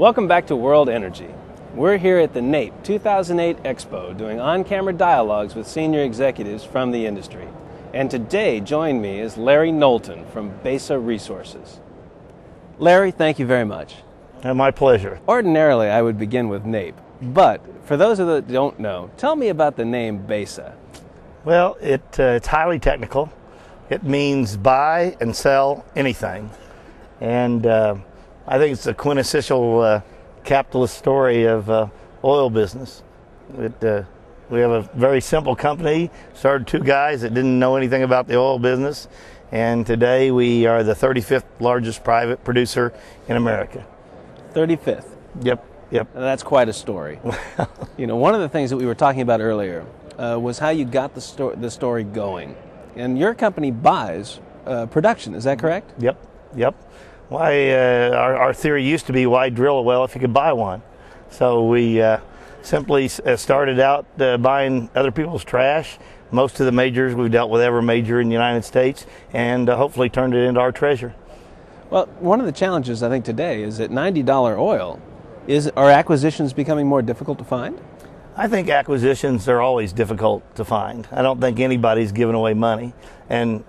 Welcome back to World Energy. We're here at the NAPE 2008 Expo doing on-camera dialogues with senior executives from the industry. And today, join me is Larry Knowlton from BESA Resources. Larry, thank you very much. My pleasure. Ordinarily, I would begin with NAPE, but for those of you that don't know, tell me about the name BESA. Well, it's highly technical. It means buy and sell anything. And I think it's a quintessential capitalist story of oil business. We have a very simple company, started two guys that didn't know anything about the oil business, and today we are the 35th largest private producer in America. 35th? Yep. And that's quite a story. You know, one of the things that we were talking about earlier was how you got the story going. And your company buys production, is that correct? Yep. Our theory used to be, why drill a well if you could buy one? So we simply started out buying other people's trash. Most of the majors, we've dealt with every major in the United States, and hopefully turned it into our treasure. Well, one of the challenges I think today is that $90 oil, are acquisitions becoming more difficult to find? I think acquisitions are always difficult to find. I don't think anybody's giving away money, and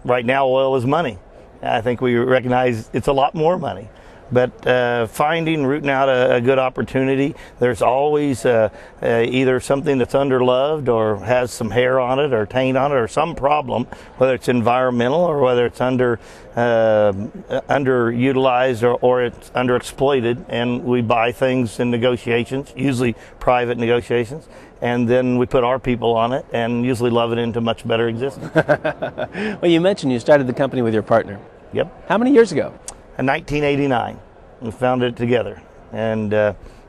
right now oil is money. I think we recognize it's a lot more money. But rooting out a good opportunity, there's always either something that's underloved or has some hair on it or taint on it or some problem, whether it's environmental or whether it's underutilized or it's underexploited, and we buy things in negotiations, usually private negotiations, and then we put our people on it and usually love it into much better existence. Well, you mentioned you started the company with your partner. Yep. How many years ago? In 1989, we founded it together. And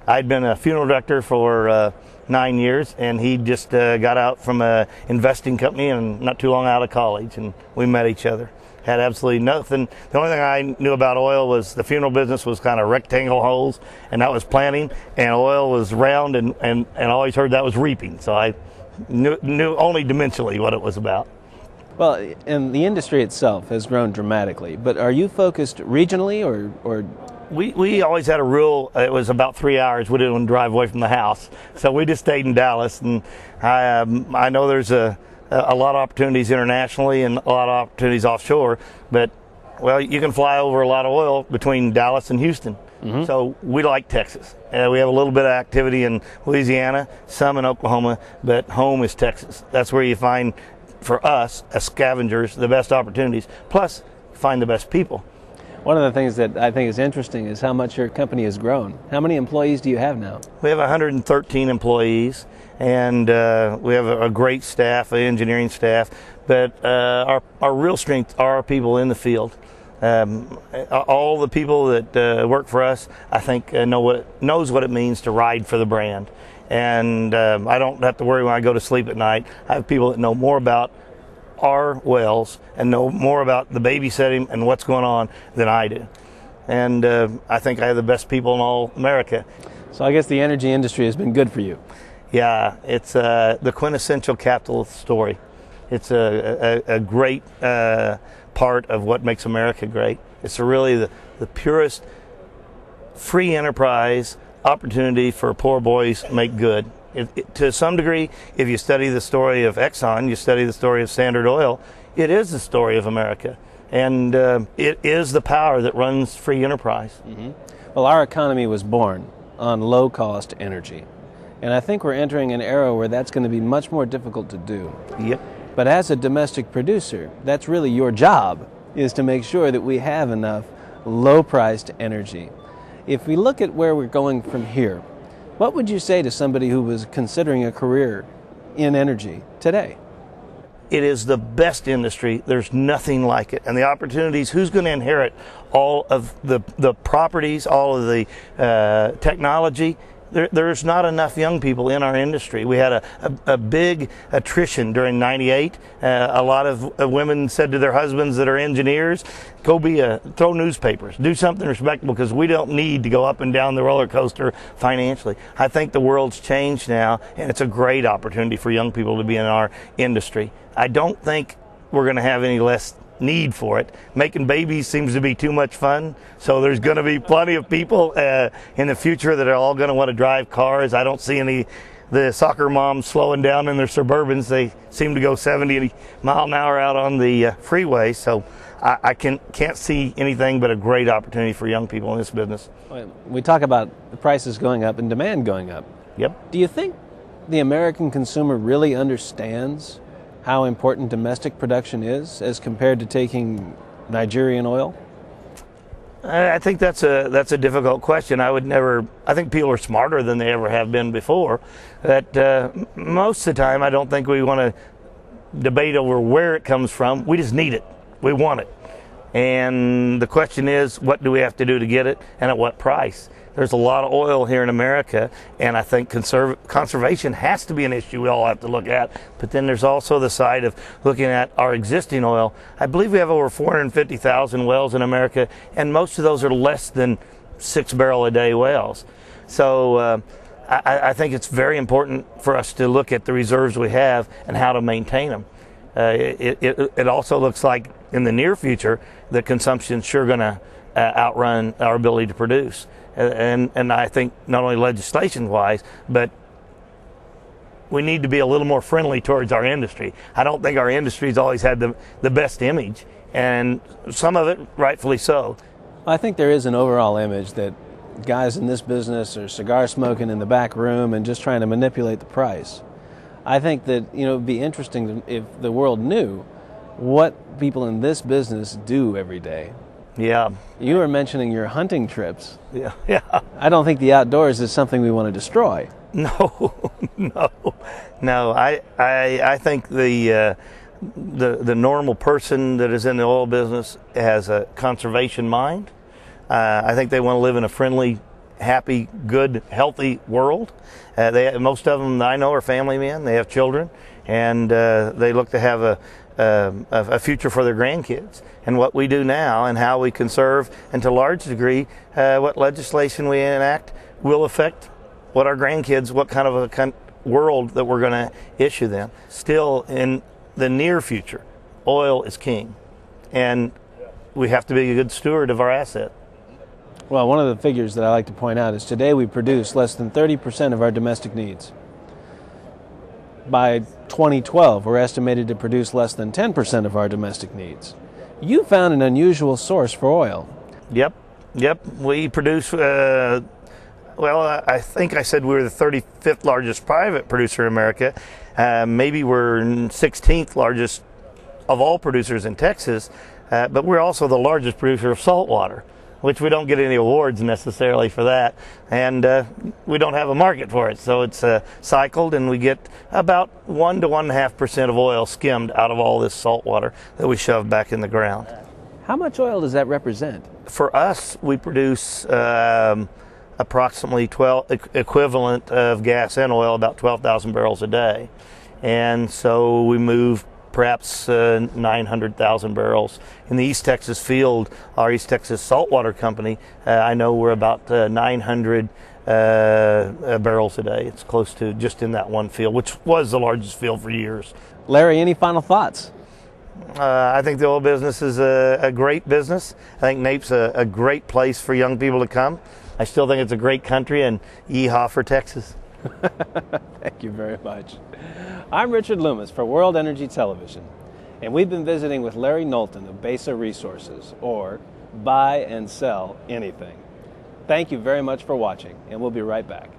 I'd been a funeral director for 9 years, and he just got out from an investing company and not too long out of college, and we met each other. Had absolutely nothing. The only thing I knew about oil was the funeral business was kind of rectangle holes, and that was planting, and oil was round, and I always heard that was reaping. So I knew only dimensionally what it was about. Well, and the industry itself has grown dramatically, but are you focused regionally or? We always had a rule. It was about 3 hours. We didn't want to drive away from the house, so we just stayed in Dallas. And I know there's a lot of opportunities internationally and a lot of opportunities offshore, but well, you can fly over a lot of oil between Dallas and Houston. Mm-hmm. So we like Texas. We have a little bit of activity in Louisiana, some in Oklahoma, but home is Texas. That's where you find, for us as scavengers, the best opportunities, plus find the best people. One of the things that I think is interesting is how much your company has grown. How many employees do you have now? We have 113 employees, and we have a great staff, an engineering staff, but our real strength are our people in the field. All the people that work for us, I think, knows what it means to ride for the brand. And I don't have to worry when I go to sleep at night. I have people that know more about our wells and know more about the babysitting and what's going on than I do. And I think I have the best people in all America. So I guess the energy industry has been good for you. Yeah, it's the quintessential capitalist story. It's a great part of what makes America great. It's really the purest free enterprise opportunity for poor boys make good. To some degree, if you study the story of Exxon, you study the story of Standard Oil, it is the story of America. And it is the power that runs free enterprise. Mm-hmm. Well, our economy was born on low-cost energy. And I think we're entering an era where that's going to be much more difficult to do. Yep. But as a domestic producer, that's really your job, is to make sure that we have enough low-priced energy. If we look at where we're going from here, what would you say to somebody who was considering a career in energy today? It is the best industry. There's nothing like it. And the opportunities, who's going to inherit all of the properties, all of the technology? There's not enough young people in our industry. We had a big attrition during '98. A lot of women said to their husbands that are engineers, go throw newspapers, do something respectable, because we don't need to go up and down the roller coaster financially. I think the world's changed now, and it's a great opportunity for young people to be in our industry. I don't think we're going to have any less need for it. Making babies seems to be too much fun, so there's going to be plenty of people in the future that are all going to want to drive cars. I don't see the soccer moms slowing down in their Suburbans. They seem to go 70 mile an hour out on the freeway, so I can't see anything but a great opportunity for young people in this business. We talk about the prices going up and demand going up. Yep. Do you think the American consumer really understands how important domestic production is as compared to taking Nigerian oil? I think that's a difficult question. I think people are smarter than they ever have been before. That most of the time, I don't think we want to debate over where it comes from. We just need it. We want it. And the question is, what do we have to do to get it, and at what price? There's a lot of oil here in America, and I think conservation has to be an issue we all have to look at. But then there's also the side of looking at our existing oil. I believe we have over 450,000 wells in America, and most of those are less than 6 barrel a day wells. So I think it's very important for us to look at the reserves we have and how to maintain them. It also looks like in the near future the consumption's sure going to outrun our ability to produce. And I think not only legislation-wise, but we need to be a little more friendly towards our industry. I don't think our industry's always had the best image, and some of it rightfully so. I think there is an overall image that guys in this business are cigar smoking in the back room and just trying to manipulate the price. I think that it would be interesting if the world knew what people in this business do every day. Yeah. You were mentioning your hunting trips. Yeah. I don't think the outdoors is something we want to destroy. No. I think the normal person that is in the oil business has a conservation mind. I think they want to live in a friendly, happy, good, healthy world. Most of them I know are family men. They have children, and they look to have a future for their grandkids. And what we do now and how we conserve, and to a large degree, what legislation we enact will affect what our grandkids, what kind of a world that we're going to issue them. Still, in the near future, oil is king, and we have to be a good steward of our asset. Well, one of the figures that I like to point out is today we produce less than 30% of our domestic needs. By 2012, we're estimated to produce less than 10% of our domestic needs. You found an unusual source for oil. Yep. We produce, I think I said we were the 35th largest private producer in America. Maybe we're 16th largest of all producers in Texas, but we're also the largest producer of salt water, which we don't get any awards necessarily for that, and we don't have a market for it. So it's cycled, and we get about 1 to 1.5% of oil skimmed out of all this salt water that we shove back in the ground. How much oil does that represent? For us, we produce approximately equivalent of gas and oil, about 12,000 barrels a day, and so we move perhaps 900,000 barrels. In the East Texas field, our East Texas Saltwater Company, I know we're about 900 barrels a day. It's close to just in that one field, which was the largest field for years. Larry, any final thoughts? I think the oil business is a great business. I think NAPE's a great place for young people to come. I still think it's a great country, and yeehaw for Texas. Thank you very much. I'm Richard Loomis for World Energy Television, and we've been visiting with Larry Knowlton of Besa Resources, or Buy and Sell Anything. Thank you very much for watching, and we'll be right back.